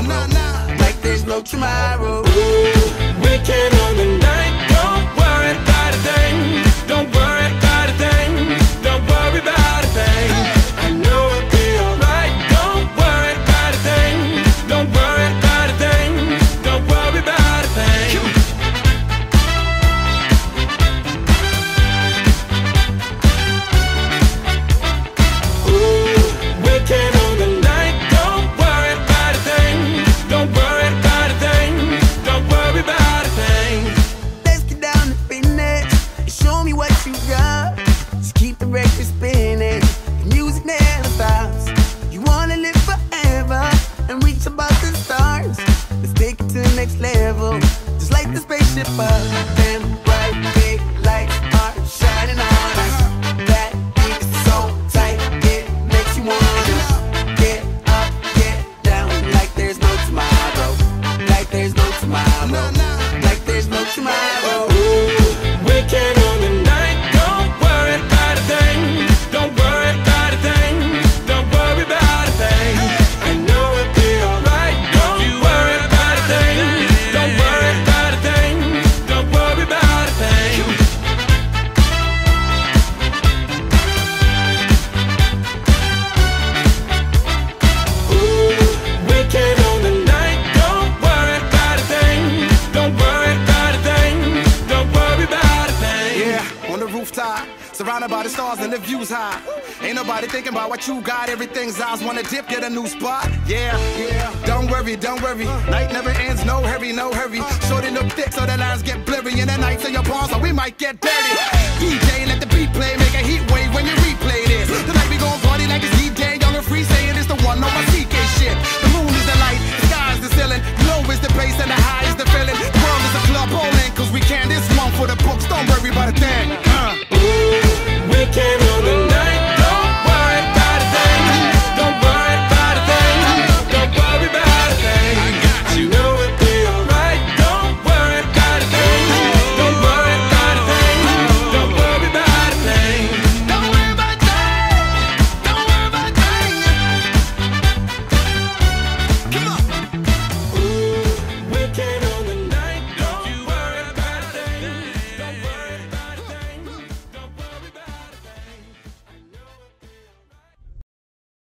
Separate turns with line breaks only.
tomorrow. Like there's no tomorrow.
Weekend on the night, don't worry about a thing. Don't worry about a thing. Don't worry about a thing. I know it'll be alright. Don't worry about a thing. Don't worry about a thing. Don't worry about a thing. Weekend on the night, don't worry about a thing. Don't worry about a thing. Don't worry about a thing.
Let's get down to business and show me what you got. Just keep the record spinning, the music never stops. You wanna live forever and reach above the stars. Let's take it to the next level, just like the spaceship up. Them bright big lights are shining on us. That beat is so tight, it makes you wanna get up, get down, like there's no tomorrow. Like there's no tomorrow. Like there's no tomorrow.
Weekend on the night, don't worry about a thing. Don't worry about a thing. Don't worry about a thing. I know it'll be alright. Don't you worry about a thing. Don't worry about a thing. Don't worry about a thing. Weekend on the night, don't worry about a thing. Don't worry about a thing. Don't worry about a thing.
Yeah, on the rooftop, surrounded by the stars and the views high. Ain't nobody thinking about what you got. Everything's eyes wanna dip, get a new spot. Yeah, don't worry, don't worry. Night never ends, no hurry, no hurry. Shorten up thick so the lines get blurry. And the nights in your palms, so we might get dirty. DJ, let the beat play, make a heat wave when you replay this. Tonight we gon' party like it's DJ, young and free, saying it's the one on my CK shit.